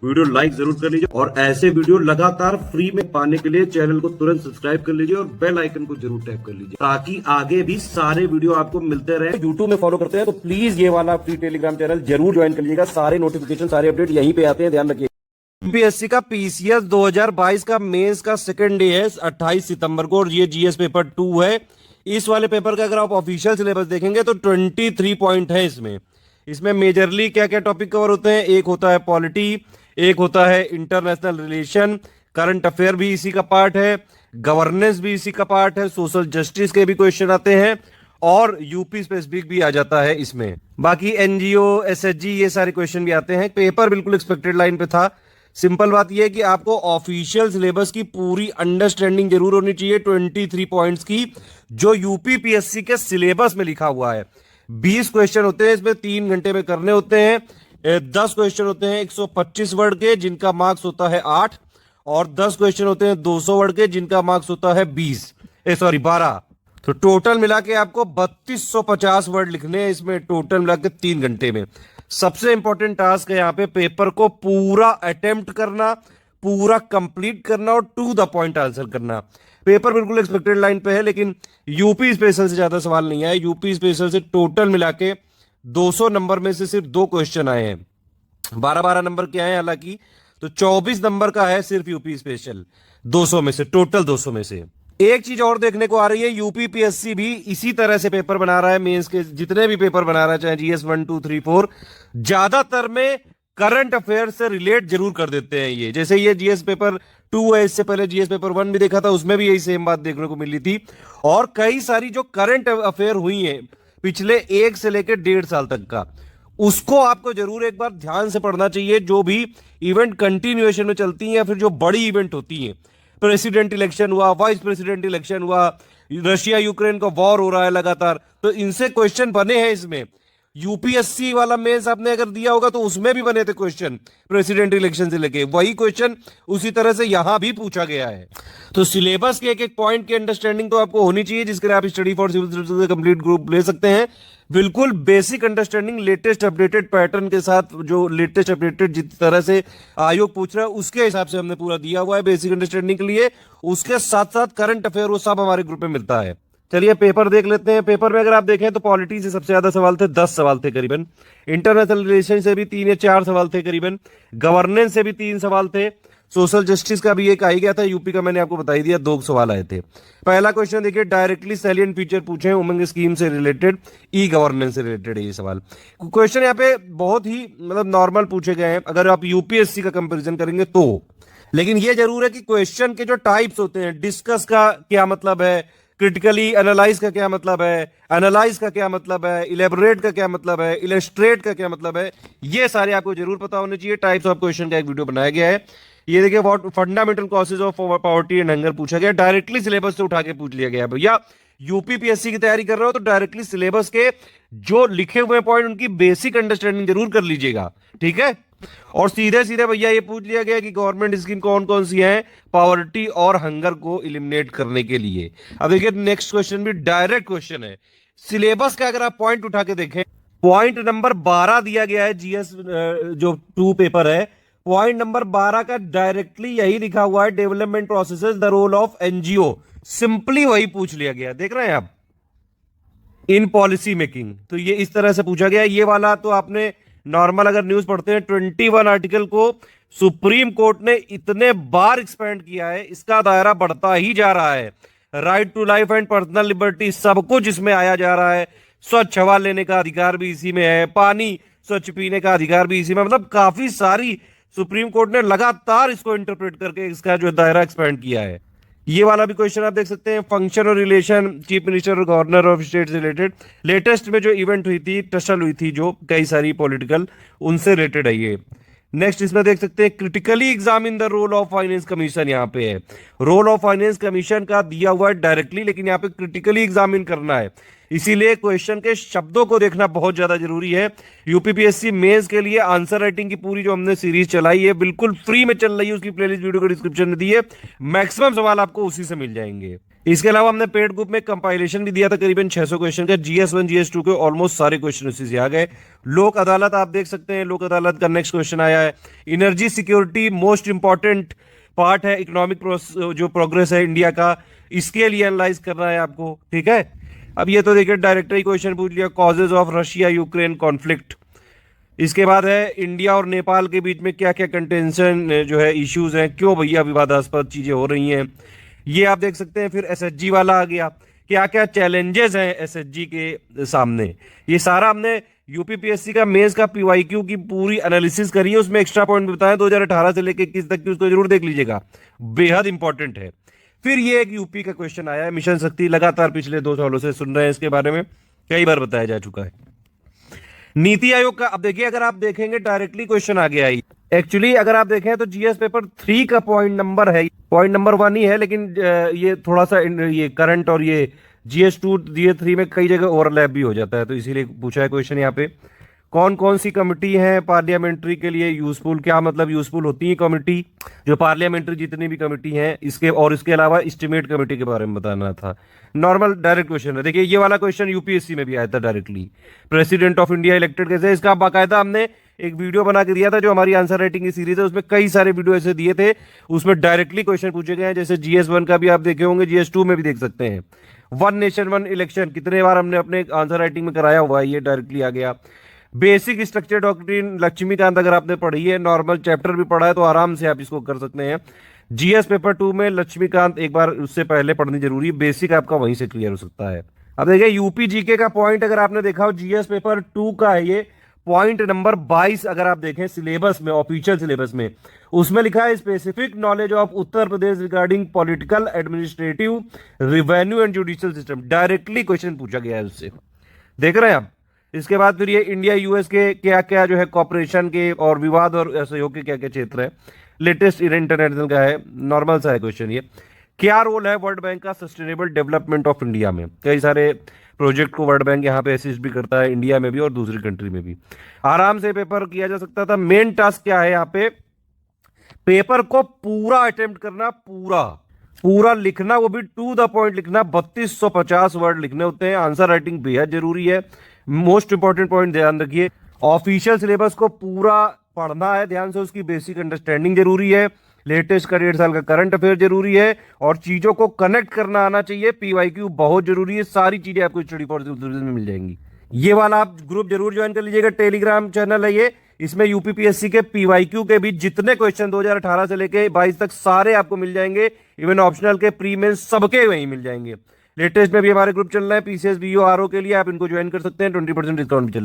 Video like जरूर कर लीजिए और ऐसे वीडियो लगातार फ्री में पाने के लिए चैनल को तुरंत सब्सक्राइब कर लीजिए और बेल आइकन को जरूर टैप कर लीजिए ताकि आगे भी सारे वीडियो आपको मिलते रहे। यूट्यूब में फॉलो करते हैं तो प्लीज ये वाला फ्री टेलीग्राम चैनल जरूर ज्वाइन कर लीजिएगा। सारे नोटिफिकेशन सारे अपडेट यहीं पे आते हैं, ध्यान रखिए। यूपीएससी का पीसीएस 2022 का मेंस का सेकंड डे है 28 सितंबर को और ये जीएस पेपर 2 है। इस वाले पेपर का अगर आप ऑफिशियल सिलेबस देखेंगे तो 23 पॉइंट है इसमें मेजरली क्या क्या टॉपिक कवर होते हैं। एक होता है पॉलिटी, एक होता है इंटरनेशनल रिलेशन, करंट अफेयर भी इसी का पार्ट है, गवर्नेंस भी इसी का पार्ट है, सोशल जस्टिस के भी क्वेश्चन आते हैं और यूपी स्पेसिफिक भी आ जाता है इसमें। बाकी एनजीओ, एसएचजी ये सारे क्वेश्चन भी आते हैं। पेपर बिल्कुल एक्सपेक्टेड लाइन पे था। सिंपल बात यह है कि आपको ऑफिशियल सिलेबस की पूरी अंडरस्टैंडिंग जरूर होनी चाहिए 23 पॉइंट्स की, जो यूपी पीएससी के सिलेबस में लिखा हुआ है। 20 क्वेश्चन होते हैं इसमें, 3 घंटे में करने होते हैं। 10 क्वेश्चन होते हैं 125 वर्ड के जिनका मार्क्स होता है 8 और 10 क्वेश्चन होते हैं 200 वर्ड के जिनका मार्क्स होता है 12। तो टोटल मिला के आपको 3250 वर्ड लिखने हैं इसमें, टोटल मिला के 3 घंटे में। सबसे इंपॉर्टेंट टास्क है यहाँ पे पेपर को पूरा अटेम्प्ट करना, पूरा कंप्लीट करना और टू द पॉइंट आंसर करना। पेपर बिल्कुल एक्सपेक्टेड लाइन पे है, लेकिन यूपी स्पेशल से ज्यादा सवाल नहीं आए। यूपी स्पेशल से टोटल मिला के 200 नंबर में से सिर्फ 2 क्वेश्चन आए हैं, 12-12 नंबर के आए हालांकि, तो 24 नंबर का है सिर्फ यूपी स्पेशल 200 में से, टोटल 200 में से। एक चीज और देखने को आ रही है, यूपी पीएससी भी इसी तरह से पेपर बना रहा है। मेंस के जितने भी पेपर बना रहा है, चाहे जीएस 1, 2, 3, 4, ज्यादातर में करंट अफेयर से रिलेट जरूर कर देते हैं ये। जैसे ये जीएस पेपर 2 है, इससे पहले जीएस पेपर 1 भी देखा था, उसमें भी यही सेम बात देखने को मिली थी। और कई सारी जो करंट अफेयर हुई है पिछले 1 से लेकर 1.5 साल तक का, उसको आपको जरूर एक बार ध्यान से पढ़ना चाहिए। जो भी इवेंट कंटिन्यूएशन में चलती हैं या फिर जो बड़ी इवेंट होती हैं, प्रेसिडेंट इलेक्शन हुआ, वाइस प्रेसिडेंट इलेक्शन हुआ, रशिया यूक्रेन का वॉर हो रहा है लगातार, तो इनसे क्वेश्चन बने हैं इसमें। यूपीएससी वाला मेंस आपने अगर दिया होगा तो उसमें भी बने थे क्वेश्चन प्रेसिडेंट इलेक्शन से लेके, वही क्वेश्चन उसी तरह से यहां भी पूछा गया है। तो सिलेबस के एक एक पॉइंट की अंडरस्टैंडिंग तो आपको होनी चाहिए, जिसके लिए आप स्टडी फॉर सिविल सर्विसेज का कंप्लीट ग्रुप ले सकते हैं। बिल्कुल basic understanding latest updated pattern के साथ, जो लेटेस्ट अपडेटेड जिस तरह से आयोग पूछ रहा है उसके हिसाब से हमने पूरा दिया हुआ है बेसिक अंडरस्टैंडिंग के लिए। उसके साथ साथ करंट अफेयर वो सब हमारे ग्रुप में मिलता है। चलिए पेपर देख लेते हैं। पेपर में अगर आप देखें तो पॉलिटी से सबसे ज्यादा सवाल थे, 10 सवाल थे करीबन। इंटरनेशनल रिलेशन से भी 3 या 4 सवाल थे करीबन। गवर्नेंस से भी 3 सवाल थे। सोशल जस्टिस का भी एक आ ही गया था, यूपी का मैंने आपको बता ही दिया, 2 सवाल आए थे। पहला क्वेश्चन देखिए, डायरेक्टली सैलिएंट फीचर पूछे हैं उमंग स्कीम से रिलेटेड, ई गवर्नेंस से रिलेटेड है ये सवाल। क्वेश्चन यहाँ पे बहुत ही मतलब नॉर्मल पूछे गए हैं अगर आप यूपीएससी का कंपेरिजन करेंगे तो। लेकिन ये जरूर है कि क्वेश्चन के जो टाइप्स होते हैं, डिस्कस का क्या मतलब है, क्रिटिकली एनालाइज का क्या मतलब है, एनालाइज का क्या मतलब है, इलेबोरेट का क्या मतलब है, इलस्ट्रेट का क्या मतलब है, ये सारे आपको जरूर पता होने चाहिए। टाइप्स ऑफ क्वेश्चन का एक वीडियो बनाया गया है। ये देखिए, what fundamental causes of poverty and hunger पूछा गया, डायरेक्टली सिलेबस से उठा के पूछ लिया गया। भैया यूपी पीएससी की तैयारी कर रहे हो तो डायरेक्टली सिलेबस के जो लिखे हुए पॉइंट उनकी बेसिक अंडरस्टैंडिंग जरूर कर लीजिएगा, ठीक है। और सीधे सीधे भैया ये पूछ लिया गया कि गवर्नमेंट स्कीम कौन कौन सी है पॉवर्टी और हंगर को एलिमिनेट करने के लिए। अब देखिए नेक्स्ट क्वेश्चन भी डायरेक्ट क्वेश्चन है। सिलेबस का अगर आप पॉइंट उठा के देखें, पॉइंट नंबर 12 दिया गया है जीएस जो 2 पेपर है, पॉइंट नंबर 12 का डायरेक्टली यही लिखा हुआ है, development processes the role of NGO. Simply वही पूछ लिया गया, देख रहे हैं आप, इन पॉलिसी मेकिंग। तो ये इस तरह से पूछा गया। ये वाला तो आपने नॉर्मल अगर न्यूज पढ़ते हैं, 21 आर्टिकल को सुप्रीम कोर्ट ने इतने बार एक्सपेंड किया है, इसका दायरा बढ़ता ही जा रहा है। Right to life and personal liberty सब कुछ इसमें आया जा रहा है। स्वच्छ हवा लेने का अधिकार भी इसी में है, पानी स्वच्छ पीने का अधिकार भी इसी में, मतलब काफी सारी सुप्रीम कोर्ट ने लगातार इसको इंटरप्रेट करके इसका जो दायरा एक्सपेंड किया है। ये वाला भी क्वेश्चन आप देख सकते हैं, फंक्शन और रिलेशन चीफ मिनिस्टर और गवर्नर ऑफ स्टेट से रिलेटेड। लेटेस्ट में जो इवेंट हुई थी, टसल हुई थी जो कई सारी पॉलिटिकल, उनसे रिलेटेड है ये। नेक्स्ट इसमें देख सकते हैं, critically examine the role of finance commission. यहाँ पे है रोल ऑफ फाइनेंस कमीशन का दिया हुआ है डायरेक्टली, लेकिन यहाँ पे क्रिटिकली एग्जामिन करना है, इसीलिए क्वेश्चन के शब्दों को देखना बहुत ज्यादा जरूरी है। यूपीपीएससी मेंस के लिए आंसर राइटिंग की पूरी जो हमने सीरीज चलाई है बिल्कुल फ्री में चल रही है, उसकी प्लेलिस्ट वीडियो को डिस्क्रिप्शन में दी है। मैक्सिमम सवाल आपको उसी से मिल जाएंगे। इसके अलावा हमने पेड ग्रुप में कंपाइलेशन भी दिया था करीबन 600 क्वेश्चन का। GS1 GS2 के ऑलमोस्ट सारे क्वेश्चन उसी से आ गए। लोक अदालत आप देख सकते हैं, लोक अदालत का नेक्स्ट क्वेश्चन आया है। Energy security most important part है, इकोनॉमिक जो प्रोग्रेस है इंडिया का, इसके लिए एनालाइज करना है आपको, ठीक है। अब ये तो देखिए डायरेक्ट ही क्वेश्चन पूछ लिया, causes of Russia Ukraine conflict. इसके बाद है इंडिया और नेपाल के बीच में क्या क्या कंटेंशन जो है इश्यूज हैं, क्यों भैया विवादास्पद चीजें हो रही हैं, ये आप देख सकते हैं। फिर SHG वाला आ गया, क्या क्या चैलेंजेस हैं SHG के सामने, ये सारा हमने यूपीपीएससी का मेंस का PYQ की पूरी एनालिसिस करी है, उसमें एक्स्ट्रा पॉइंट भी बताया 2018 से लेकर 21 तक की, उसको जरूर देख लीजिएगा, बेहद इंपॉर्टेंट है। फिर ये एक यूपी का क्वेश्चन आया है, मिशन शक्ति, लगातार पिछले 2 सालों से सुन रहे हैं इसके बारे में, कई बार बताया जा चुका है। नीति आयोग का अब देखिए, अगर आप देखेंगे डायरेक्टली क्वेश्चन आ गया है। एक्चुअली अगर आप देखें तो GS पेपर 3 का पॉइंट नंबर है, पॉइंट नंबर 1 ही है, लेकिन ये थोड़ा सा ये करंट और ये GS2 GS3 में कई जगह ओवरलैप भी हो जाता है, तो इसीलिए पूछा है क्वेश्चन यहाँ पे। कौन कौन सी कमिटी है पार्लियामेंट्री के लिए यूजफुल, क्या मतलब यूजफुल होती है कमिटी, जो पार्लियामेंट्री जितनी भी कमिटी हैं इसके, और इसके अलावा एस्टिमेट कमेटी के बारे में बताना था। नॉर्मल डायरेक्ट क्वेश्चन है। देखिए ये वाला क्वेश्चन यूपीएससी में भी आया था directly, president of India elected कैसे, इसका बाकायदा हमने एक वीडियो बना के दिया था, जो हमारी आंसर राइटिंग की सीरीज है, उसमें कई सारे वीडियो ऐसे दिए थे, उसमें डायरेक्टली क्वेश्चन पूछे गए हैं। जैसे GS1 का भी आप देखे होंगे, GS2 में भी देख सकते हैं। 1 नेशन 1 इलेक्शन कितने बार हमने अपने आंसर राइटिंग में कराया हुआ है, ये डायरेक्टली आ गया। बेसिक स्ट्रक्चर डॉक्ट्रिन लक्ष्मीकांत अगर आपने पढ़ी है, नॉर्मल चैप्टर भी पढ़ा है, तो आराम से आप इसको कर सकते हैं। GS पेपर 2 में लक्ष्मीकांत एक बार उससे पहले पढ़नी जरूरी है, बेसिक आपका वहीं से क्लियर हो सकता है। अब देखिए यूपी जीके का पॉइंट अगर आपने देखा हो, GS पेपर 2 का है ये, पॉइंट नंबर 22 अगर आप देखें सिलेबस में, ऑफिशियल सिलेबस में, उसमें लिखा है specific knowledge of Uttar Pradesh regarding political, administrative, revenue and judicial system. Directly question पूछा गया है उससे, देख रहे हैं आप। इसके बाद फिर ये इंडिया US के क्या क्या जो है कॉपरेशन के और विवाद और सहयोग के क्या क्या क्षेत्र है, लेटेस्ट इंटरनेशनल का है, नॉर्मल सा है क्वेश्चन ये। क्या रोल है वर्ल्ड बैंक का सस्टेनेबल डेवलपमेंट ऑफ इंडिया में, कई सारे प्रोजेक्ट को वर्ल्ड बैंक यहाँ पे असिस्ट भी करता है, इंडिया में भी और दूसरी कंट्री में भी। आराम से पेपर किया जा सकता था। मेन टास्क क्या है यहाँ पे, पेपर को पूरा अटेम्प्ट करना, पूरा लिखना, वो भी टू द पॉइंट लिखना, 3250 वर्ड लिखने होते हैं। आंसर राइटिंग बेहद जरूरी है। मोस्ट इंपॉर्टेंट पॉइंट ध्यान रखिए, ऑफिशियल सिलेबस को पूरा पढ़ना है ध्यान से, उसकी बेसिक अंडरस्टैंडिंग जरूरी है, लेटेस्ट का 1.5 साल का करंट अफेयर जरूरी है, और चीजों को कनेक्ट करना आना चाहिए। PYQ बहुत जरूरी है, सारी चीजें आपको स्टडी फॉर में मिल जाएंगी। ये वाला आप ग्रुप जरूर ज्वाइन कर लीजिएगा, टेलीग्राम चैनल है ये, इसमें यूपीपीएससी के PYQ के भी जितने क्वेश्चन 2018 से लेके 22 तक सारे आपको मिल जाएंगे, इवन ऑप्शनल के, प्री मेंस सबके वहीं मिल जाएंगे। लेटेस्ट में भी हमारे ग्रुप चल रहा है PCS BO RO के लिए, आप इनको ज्वाइन कर सकते हैं, 20% डिस्काउंट भी चल रहा है।